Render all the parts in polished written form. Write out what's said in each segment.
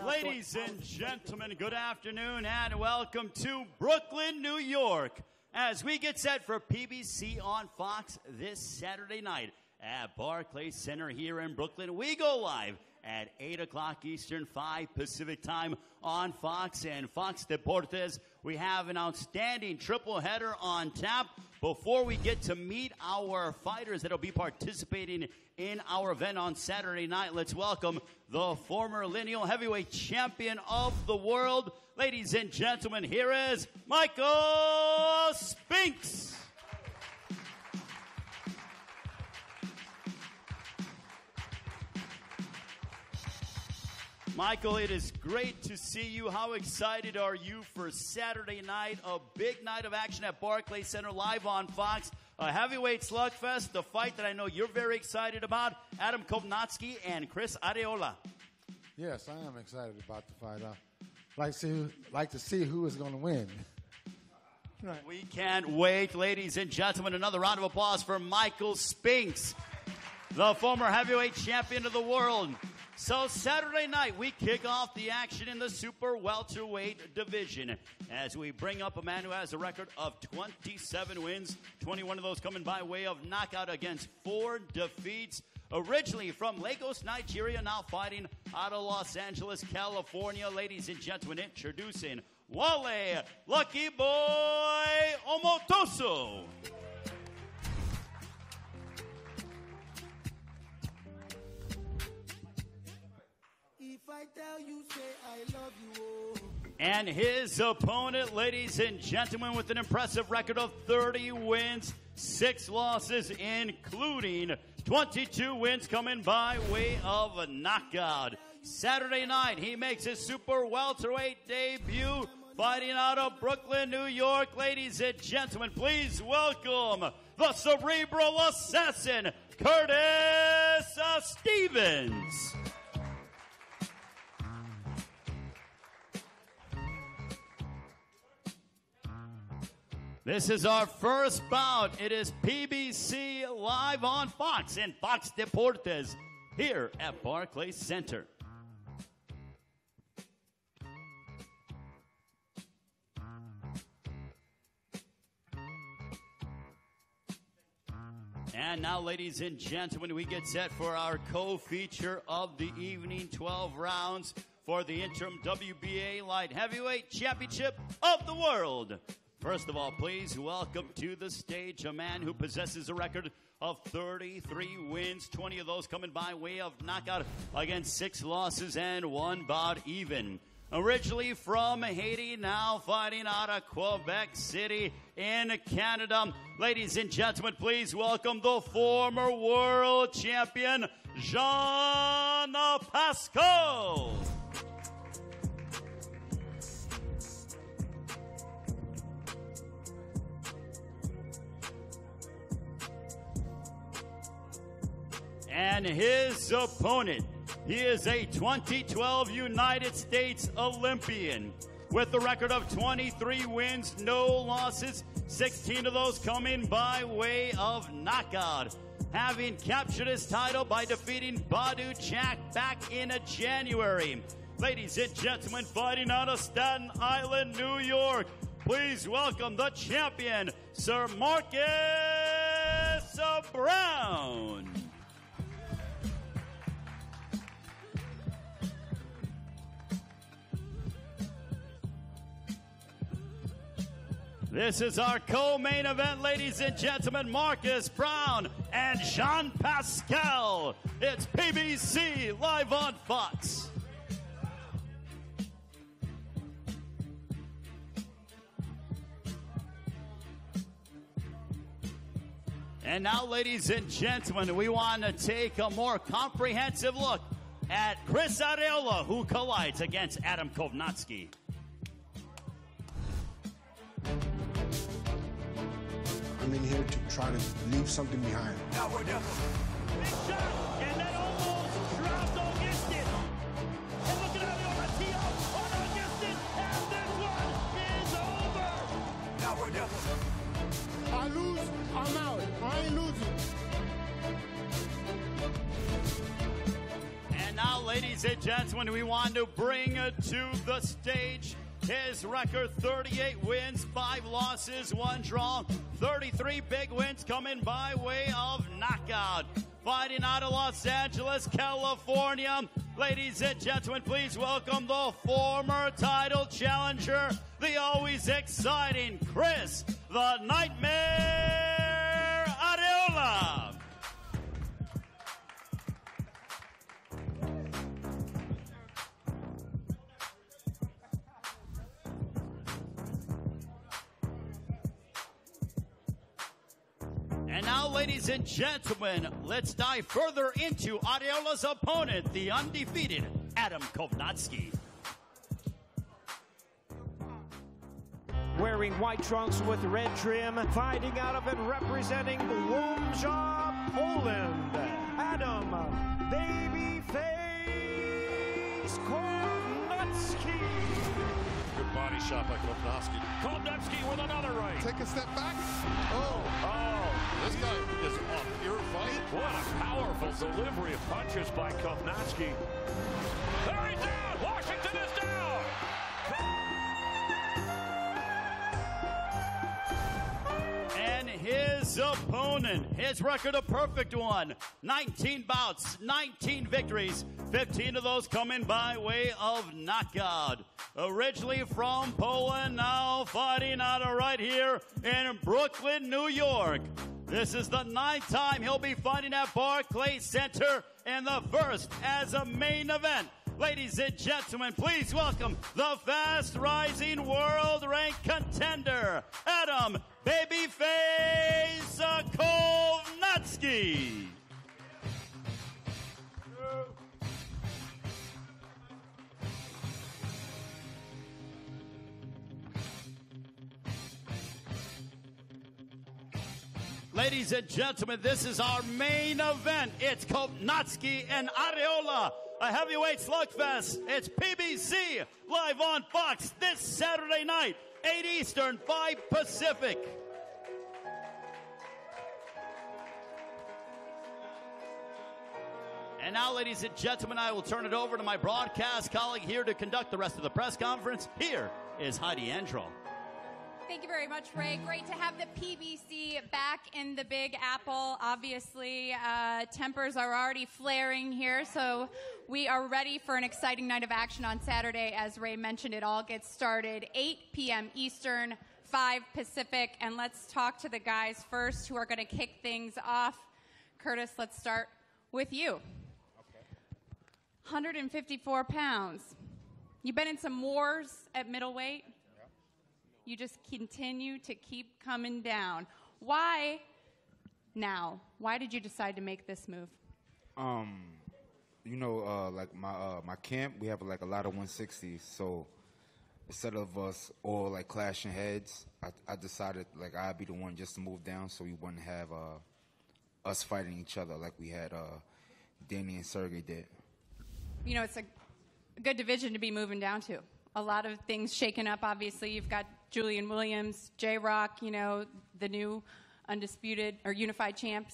Ladies and gentlemen, good afternoon and welcome to Brooklyn, New York, as we get set for PBC on Fox this Saturday night at Barclays Center here in Brooklyn. We go live at 8 o'clock Eastern, 5 Pacific time on Fox and Fox Deportes. We have an outstanding triple header on tap. Before we get to meet our fighters that will be participating in our event on Saturday night, let's welcome the former lineal heavyweight champion of the world. Ladies and gentlemen, here is Michael Spinks. Michael, it is great to see you. How excited are you for Saturday night? A big night of action at Barclays Center live on Fox. A heavyweight slugfest, the fight that I know you're very excited about. Adam Kownacki and Chris Arreola. Yes, I am excited about the fight. Like to see who is going to win. Right. We can't wait, ladies and gentlemen. Another round of applause for Michael Spinks, the former heavyweight champion of the world. So Saturday night, we kick off the action in the super welterweight division as we bring up a man who has a record of 27 wins, 21 of those coming by way of knockout against 4 defeats. Originally from Lagos, Nigeria, now fighting out of Los Angeles, California. Ladies and gentlemen, introducing Wale Lucky Boy Omotoso. I tell you, say I love you. Oh. And his opponent, ladies and gentlemen, with an impressive record of 30 wins, 6 losses, including 22 wins coming by way of a knockout. Saturday night, he makes his super welterweight debut, fighting out of Brooklyn, New York. Ladies and gentlemen, please welcome the cerebral assassin, Curtis Stevens. This is our first bout. It is PBC live on Fox and Fox Deportes here at Barclays Center. And now, ladies and gentlemen, we get set for our co-feature of the evening, 12 rounds for the interim WBA Light Heavyweight Championship of the World. First of all, please welcome to the stage a man who possesses a record of 33 wins, 20 of those coming by way of knockout against 6 losses and 1 bout even. Originally from Haiti, now fighting out of Quebec City in Canada. Ladies and gentlemen, please welcome the former world champion, Jean Pascal. And his opponent, he is a 2012 United States Olympian with a record of 23 wins, no losses, 16 of those coming by way of knockout. Having captured his title by defeating Badu Chak back in January. Ladies and gentlemen, fighting out of Staten Island, New York, please welcome the champion, Sir Marcus Brown. This is our co-main event, ladies and gentlemen, Marcus Brown and Jean Pascal. It's PBC live on Fox. And now, ladies and gentlemen, we want to take a more comprehensive look at Chris Arreola, who collides against Adam Kownacki. I'm in here to try to leave something behind. Now we're down. Big shot, and that almost dropped against it. And look at Arreola tee up on against it, and this one is over. Now we're down. I lose, I'm out. I ain't losing. And now, ladies ladies and gentlemen, we want to bring to the stage his record: 38 wins, 5 losses, 1 draw, 33 big wins coming by way of knockout. Fighting out of Los Angeles, California. Ladies and gentlemen, please welcome the former title challenger, the always exciting Chris the Nightmare Arreola. And now, ladies and gentlemen, let's dive further into Arreola's opponent, the undefeated Adam Kownacki. Wearing white trunks with red trim, fighting out of and representing Łomża, Poland, Adam Babyface Kownacki. Good body shot by Kownacki. Kownacki with another right. Take a step back. Oh. This guy is on pure fight. What a powerful delivery of punches by Kownacki. There he's down. Washington is down. And his opponent, his record a perfect one. 19 bouts, 19 victories, 15 of those coming by way of knockout. Originally from Poland, now fighting out of right here in Brooklyn, New York. This is the 9th time he'll be fighting at Barclays Center, and the first as a main event. Ladies and gentlemen, please welcome the fast-rising world-ranked contender, Adam Babyface Kownacki. Ladies and gentlemen, this is our main event. It's Kownacki and Arreola, a heavyweight slugfest. It's PBC live on Fox this Saturday night, 8 Eastern, 5 Pacific. And now, ladies and gentlemen, I will turn it over to my broadcast colleague here to conduct the rest of the press conference. Here is Heidi Androl. Thank you very much, Ray. Great to have the PBC back in the Big Apple. Obviously, tempers are already flaring here, so we are ready for an exciting night of action on Saturday. As Ray mentioned, it all gets started 8 p.m. Eastern, 5 Pacific. And let's talk to the guys first who are going to kick things off. Curtis, let's start with you. Okay. 154 pounds. You've been in some wars at middleweight. You just continue to keep coming down. Why now? Why did you decide to make this move? Like my camp, we have like a lot of 160s. So instead of us all like clashing heads, I decided like I'd be the one just to move down, so we wouldn't have us fighting each other like we had Danny and Sergey did. You know, it's a good division to be moving down to. A lot of things shaken up. Obviously, you've got Julian Williams, J-Rock, the new undisputed or unified champ,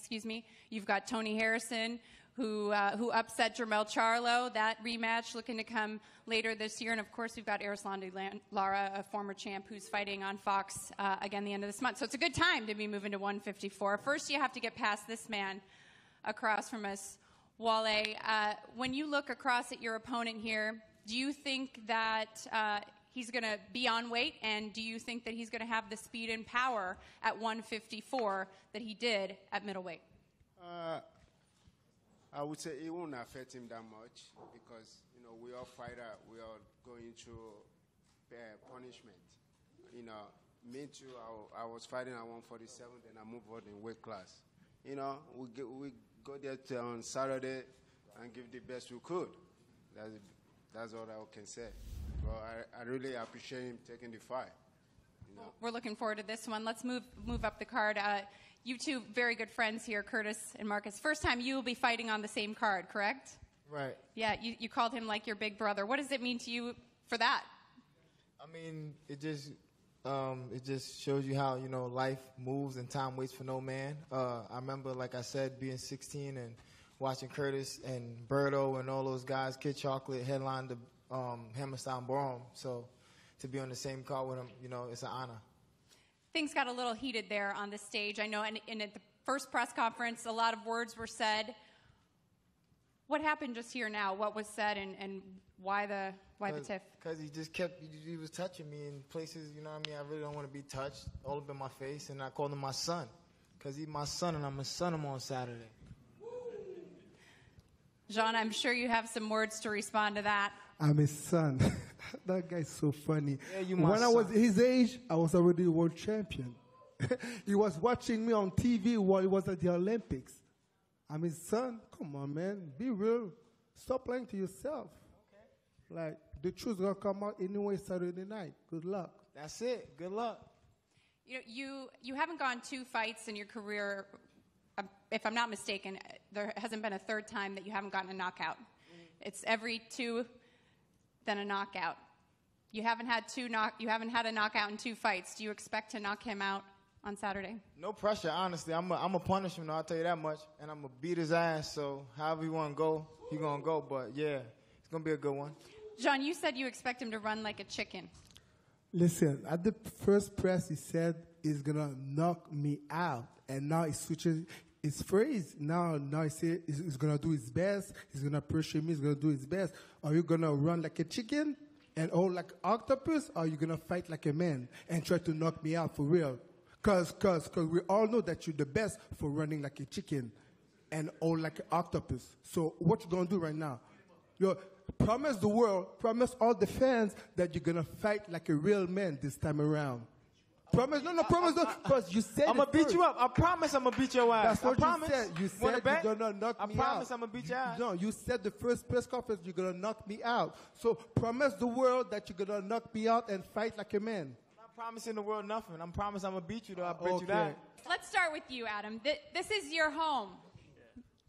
You've got Tony Harrison, who upset Jermell Charlo. That rematch looking to come later this year. And, of course, we've got Erislandy Lara, a former champ, who's fighting on Fox again the end of this month. So it's a good time to be moving to 154. First, you have to get past this man across from us, Wale. When you look across at your opponent here, do you think that he's going to be on weight, and do you think that he's going to have the speed and power at 154 that he did at middleweight? I would say it won't affect him that much because, we all fighter, we are going through punishment. Me too, I was fighting at 147, then I moved on in weight class. We go there on Saturday and give the best we could. That's all I can say. Well, I really appreciate him taking the fight. Well, we're looking forward to this one. Let's move up the card. You two very good friends here, Curtis and Marcus. First time you will be fighting on the same card, correct? Right. Yeah, you called him like your big brother. What does it mean to you for that? I mean, it just shows you how, life moves and time waits for no man. I remember, like I said, being 16 and watching Curtis and Berto and all those guys, Kid Chocolate, headline the Hammerstein Ballroom. So to be on the same card with him, you know, it's an honor. Things got a little heated there on the stage. I know, and at the first press conference, a lot of words were said. What happened just here now? What was said, and why the tiff? Because he just he was touching me in places, you know what I mean? I really don't want to be touched, all up in my face, and I called him my son. Because he's my son, and I'm going to son him on Saturday. Shawn, I'm sure you have some words to respond to that. I'm his son. That guy's so funny. Yeah, you my when son. I was his age, I was already a world champion. He was watching me on TV while he was at the Olympics. I'm his son. Come on, man. Be real. Stop lying to yourself. Okay. Like, the truth's going to come out anyway Saturday night. Good luck. That's it. Good luck. You know, you haven't gone 2 fights in your career. If I'm not mistaken, there hasn't been a third time that you haven't gotten a knockout. It's every 2, then a knockout. You haven't had a knockout in 2 fights. Do you expect to knock him out on Saturday? No pressure, honestly. I'm a punish him, I'll tell you that much. And I'm going to beat his ass, so however he want to go, he going to go. But, yeah, it's going to be a good one. Shawn, you said you expect him to run like a chicken. Listen, at the first press, he said he's going to knock me out. And now he's switching his phrase. Now he said he's going to do his best. He's going to pressure me. He's going to do his best. Are you going to run like a chicken and all like octopus? Or are you going to fight like a man and try to knock me out for real? Because we all know that you're the best for running like a chicken and all like an octopus. So what you going to do right now? Promise the world, promise all the fans that you're going to fight like a real man this time around. Promise, promise, because you said I'm going to beat you up. I promise I'm going to beat your ass. That's what you said. You said you're going to knock me out. I promise I'm going to beat your ass. No, you said the first press conference you're going to knock me out. So promise the world that you're going to knock me out and fight like a man. I'm not promising the world nothing. I'm promising I'm going to beat you, though. I bet you that. Let's start with you, Adam. This is your home.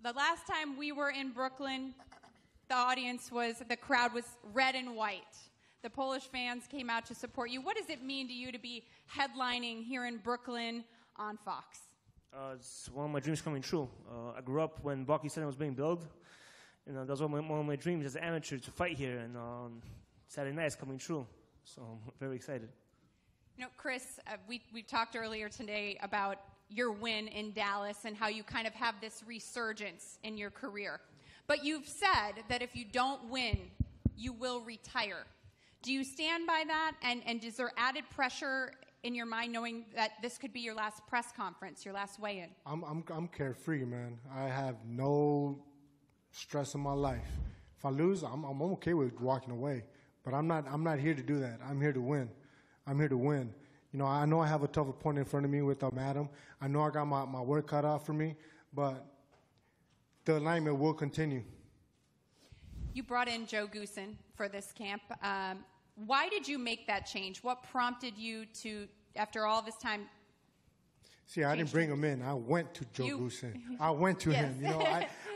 The last time we were in Brooklyn, the crowd was red and white. The Polish fans came out to support you. What does it mean to you to be headlining here in Brooklyn on Fox? It's one of my dreams coming true. I grew up when Barclays Center was being built, and that was one of my dreams as an amateur to fight here. And Saturday night is coming true, so I'm very excited. You know, Chris, we talked earlier today about your win in Dallas and how you kind of have this resurgence in your career. But you've said that if you don't win, you will retire. Do you stand by that? And is there added pressure in your mind knowing that this could be your last press conference, your last weigh-in? I'm carefree, man. I have no stress in my life. If I lose, I'm okay with walking away. But I'm not here to do that. I'm here to win. I'm here to win. You know I have a tough opponent in front of me with Adam. I know I got my work cut out for me, but the alignment will continue. You brought in Joe Goosen for this camp. Why did you make that change? What prompted you to, after all this time? See, I didn't bring him in. I went to Joe Goosen. I went to him. You know,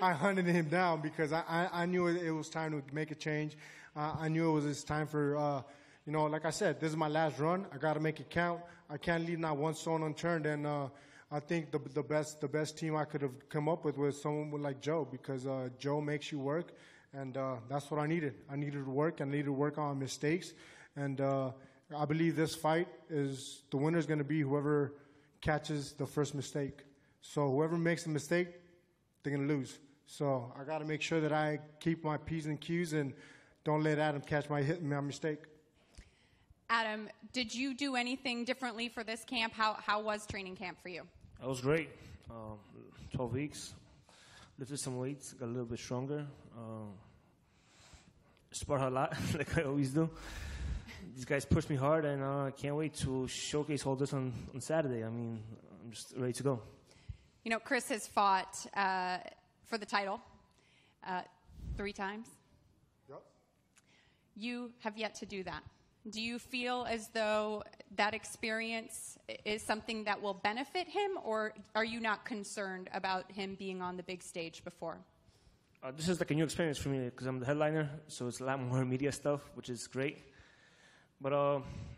I hunted him down because I knew it was time to make a change. I knew it was time for, you know, like I said, this is my last run. I got to make it count. I can't leave not one stone unturned. And I think the best team I could have come up with was someone like Joe, because Joe makes you work. And that's what I needed. I needed to work. I needed to work on mistakes. And I believe this fight is the winner is going to be whoever catches the first mistake. So whoever makes the mistake, they're going to lose. So I got to make sure that I keep my P's and Q's and don't let Adam catch my mistake. Adam, did you do anything differently for this camp? How was training camp for you? It was great. 12 weeks. Lifted some weights, got a little bit stronger. Sparred a lot, like I always do. These guys pushed me hard, and I can't wait to showcase all this on Saturday. I mean, I'm just ready to go. You know, Chris has fought for the title 3 times. Yep. You have yet to do that. Do you feel as though that experience is something that will benefit him, or are you not concerned about him being on the big stage before? This is like a new experience for me because I'm the headliner, so it's a lot more media stuff, which is great. But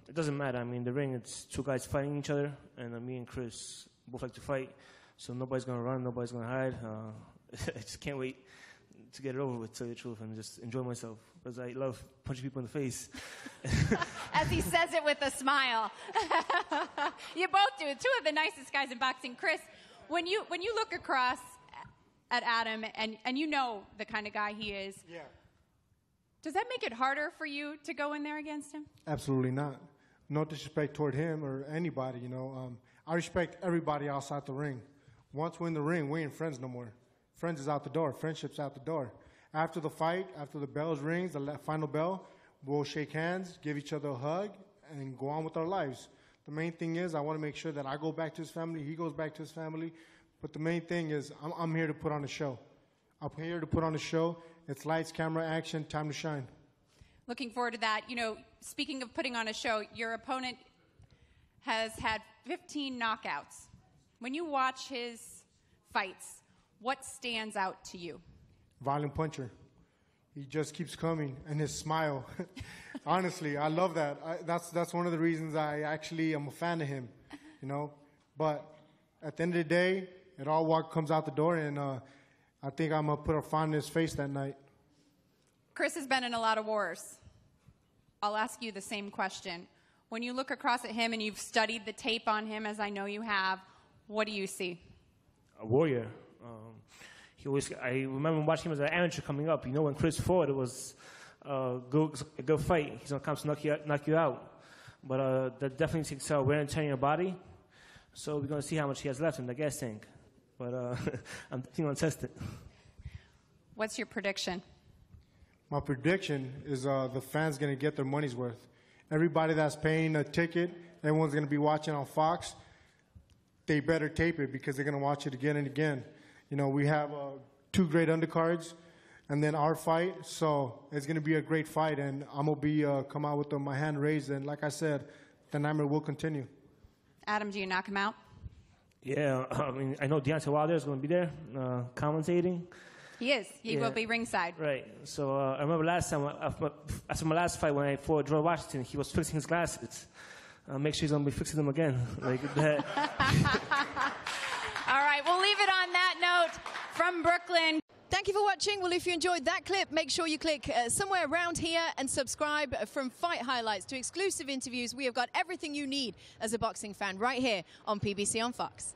it doesn't matter. I mean, the ring, it's 2 guys fighting each other, and me and Chris both like to fight, so nobody's going to run, nobody's going to hide. I just can't wait to get it over with, to tell you the truth, and just enjoy myself, because I love punching people in the face. As he says it with a smile. You both do. Two of the nicest guys in boxing. Chris, when you look across at Adam, and you know the kind of guy he is, yeah. Does that make it harder for you to go in there against him? Absolutely not. No disrespect toward him or anybody, you know. I respect everybody outside the ring. Once we're in the ring, we ain't friends no more. Friends is out the door. Friendship's out the door. After the fight, after the bells rings, the final bell, we'll shake hands, give each other a hug, and go on with our lives. The main thing is I want to make sure that I go back to his family, he goes back to his family. But the main thing is I'm here to put on a show. I'm here to put on a show. It's lights, camera, action, time to shine. Looking forward to that. You know, speaking of putting on a show, your opponent has had 15 knockouts. When you watch his fights, what stands out to you? Violent puncher. He just keeps coming, and his smile. Honestly, I love that. That's one of the reasons I actually am a fan of him, you know. But at the end of the day, it all comes out the door, and I think I'm going to put a frown in his face that night. Chris has been in a lot of wars. I'll ask you the same question. When you look across at him and you've studied the tape on him, as I know you have, what do you see? A warrior. I remember watching him as an amateur coming up. You know, when Chris fought, it was a good fight. He's going to come to knock you out. But that definitely takes wear and tear on your body. So we're going to see how much he has left in the gas tank. But I'm definitely going to test it. What's your prediction? My prediction is the fans going to get their money's worth. Everybody that's paying a ticket, everyone's going to be watching on Fox. They better tape it because they're going to watch it again and again. You know, we have 2 great undercards and then our fight. So it's going to be a great fight, and I'm going to be come out with my hand raised. And like I said, the nightmare will continue. Adam, do you knock him out? Yeah, I mean, I know Deontay Wilder is going to be there commentating. He is. He will be ringside. Right. So I remember last time, after my last fight when I fought George Washington, he was fixing his glasses. Make sure he's going to be fixing them again. Like that. All right, we'll leave it on that note from Brooklyn. Thank you for watching. Well, if you enjoyed that clip, make sure you click somewhere around here and subscribe. From fight highlights to exclusive interviews, we have got everything you need as a boxing fan right here on PBC on Fox.